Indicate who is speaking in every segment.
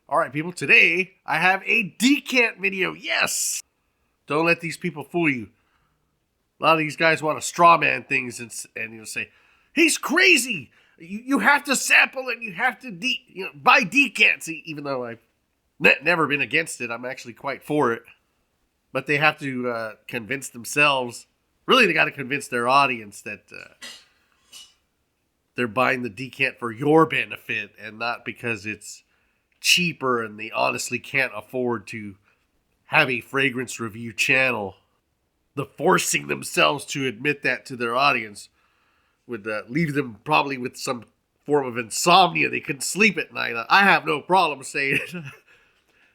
Speaker 1: All right, people, today I have a decant video. Yes! Don't let these people fool you. A lot of these guys want to straw man things and say, he's crazy. You have to sample and you have to buy decants, even though I've never been against it. I'm actually quite for it. But they have to convince themselves. Really, they got to convince their audience that they're buying the decant for your benefit and not because it's cheaper and they honestly can't afford to have a fragrance review channel. The forcing themselves to admit that to their audience would leave them probably with some form of insomnia. They couldn't sleep at night. I have no problem saying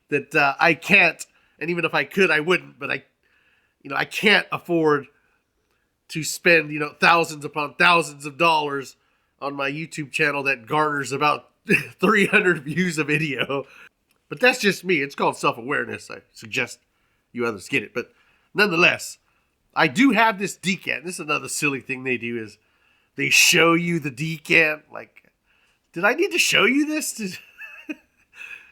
Speaker 1: that I can't, and even if I could, I wouldn't. But I can't afford to spend thousands upon thousands of dollars on my YouTube channel that garners about 300 views a video. But that's just me. It's called self-awareness. I suggest you others get it. But nonetheless, I do have this decant. This is another silly thing they do is they show you the decant. Like, did I need to show you this?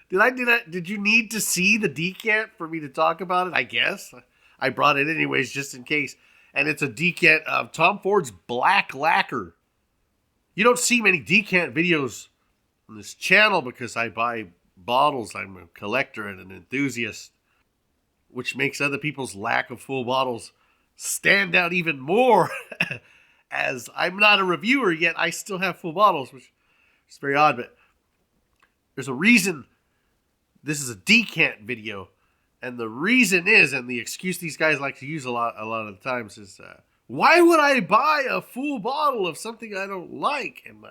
Speaker 1: Did you need to see the decant for me to talk about it? I guess. I brought it anyways just in case. And it's a decant of Tom Ford's Black Lacquer. You don't see many decant videos on this channel because I buy bottles. I'm a collector and an enthusiast, which makes other people's lack of full bottles stand out even more. As I'm not a reviewer yet, I still have full bottles, which is very odd. But there's a reason this is a decant video, and the reason is, and the excuse these guys like to use a lot of the times is, why would I buy a full bottle of something I don't like? And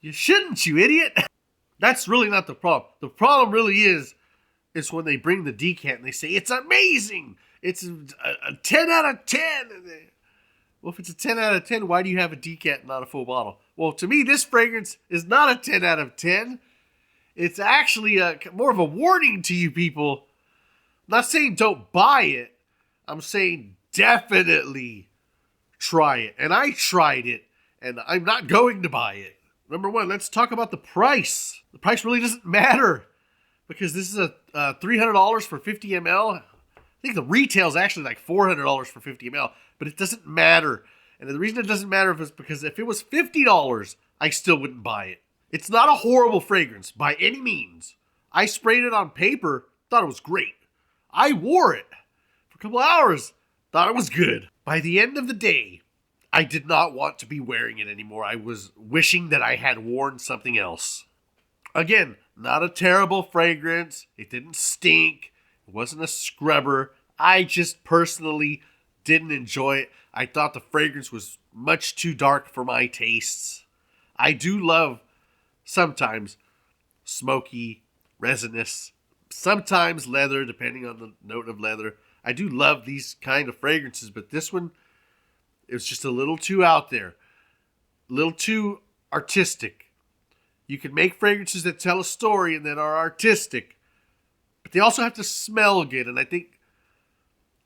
Speaker 1: you shouldn't, you idiot. That's really not the problem. The problem really is when they bring the decant and they say, it's amazing. It's a 10 out of 10. Well, if it's a 10 out of 10, why do you have a decant and not a full bottle? Well, to me, this fragrance is not a 10 out of 10. It's actually more of a warning to you people. I'm not saying don't buy it. I'm saying definitely try it. And I tried it, and I'm not going to buy it. Number one, let's talk about the price. The price really doesn't matter because this is a $300 for 50 ml. I think the retail is actually like $400 for 50 ml, but it doesn't matter. And the reason it doesn't matter is because if it was $50, I still wouldn't buy it. It's not a horrible fragrance by any means. I sprayed it on paper, thought it was great. I wore it for a couple hours, thought it was good. By the end of the day, I did not want to be wearing it anymore. I was wishing that I had worn something else. Again, not a terrible fragrance. It didn't stink. It wasn't a scrubber. I just personally didn't enjoy it. I thought the fragrance was much too dark for my tastes. I do love sometimes smoky, resinous, sometimes leather, depending on the note of leather. I do love these kind of fragrances, but this one, it was just a little too out there, a little too artistic. You can make fragrances that tell a story and that are artistic, but they also have to smell good. And I think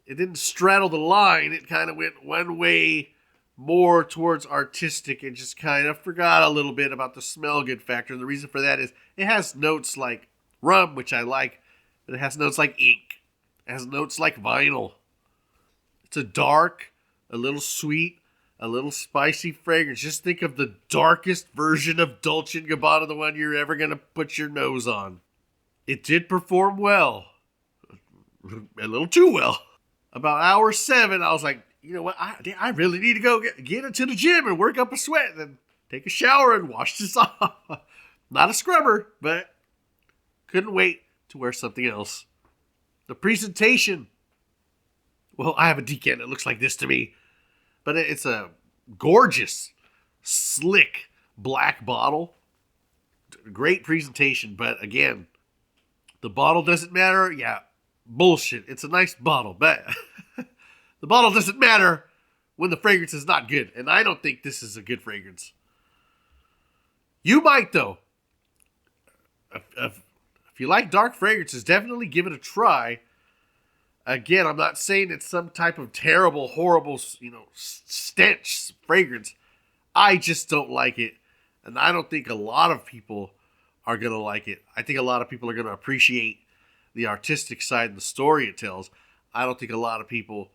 Speaker 1: it didn't straddle the line. It kind of went one way more towards artistic and just kind of forgot a little bit about the smell good factor. And the reason for that is it has notes like rum, which I like, but it has notes like ink. It has notes like vinyl. It's a dark, a little sweet, a little spicy fragrance. Just think of the darkest version of Dolce & Gabbana, the one you're ever going to put your nose on. It did perform well. A little too well. About hour 7, I was like, you know what? I really need to go get into the gym and work up a sweat and then take a shower and wash this off. Not a scrubber, but couldn't wait to wear something else. The presentation. Well, I have a decant that looks like this to me. But it's a gorgeous, slick black bottle. Great presentation. But again, the bottle doesn't matter. Yeah, bullshit. It's a nice bottle. But the bottle doesn't matter when the fragrance is not good. And I don't think this is a good fragrance. You might, though. If you like dark fragrances, definitely give it a try. Again, I'm not saying it's some type of terrible, horrible, stench fragrance. I just don't like it. And I don't think a lot of people are going to like it. I think a lot of people are going to appreciate the artistic side and the story it tells. I don't think a lot of people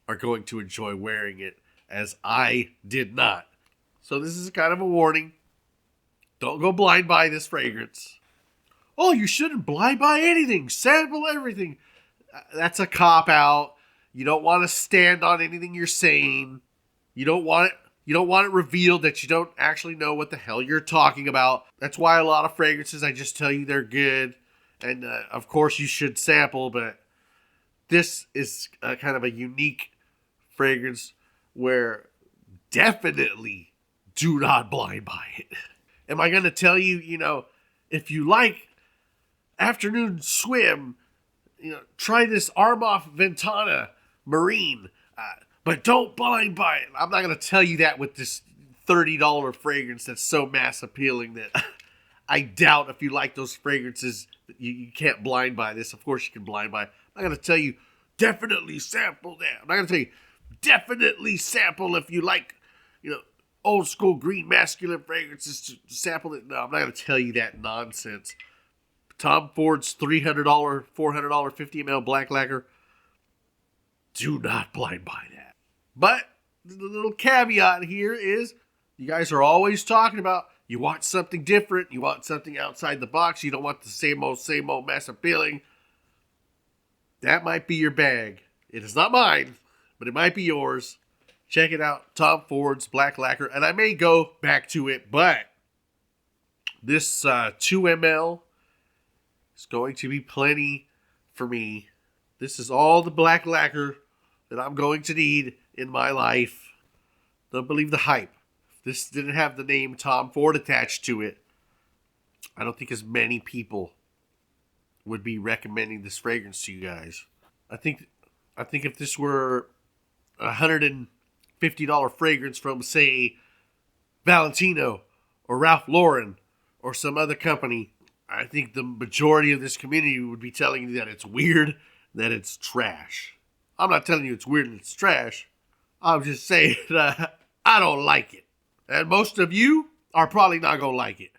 Speaker 1: are going to enjoy wearing it as I did not. So this is kind of a warning. Don't go blind buy this fragrance. Oh, you shouldn't blind buy anything. Sample everything. That's a cop-out. You don't want to stand on anything you're saying. You don't want it revealed that you don't actually know what the hell you're talking about. That's why a lot of fragrances, I just tell you they're good. And, of course, you should sample. But this is kind of a unique fragrance where definitely do not blind buy it. Am I going to tell you, if you like afternoon swim, try this Armoff Ventana Marine, but don't blind buy it. I'm not going to tell you that with this $30 fragrance that's so mass appealing that I doubt if you like those fragrances, you can't blind buy this. Of course you can blind buy. I'm not going to tell you definitely sample that. I'm not going to tell you definitely sample if you like, old school green masculine fragrances to sample it. No, I'm not going to tell you that nonsense. Tom Ford's $300, $400 50 ml black lacquer. Do not blind buy that. But the little caveat here is you guys are always talking about you want something different. You want something outside the box. You don't want the same old mass appealing. That might be your bag. It is not mine, but it might be yours. Check it out. Tom Ford's black lacquer. And I may go back to it, but this 2 ml is going to be plenty for me. This is all the black lacquer that I'm going to need in my life. Don't believe the hype. If this didn't have the name Tom Ford attached to it, I don't think as many people would be recommending this fragrance to you guys. I think if this were $150 fragrance from, say, Valentino or Ralph Lauren or some other company, I think the majority of this community would be telling you that it's weird, that it's trash. I'm not telling you it's weird and it's trash. I'm just saying that I don't like it. And most of you are probably not going to like it.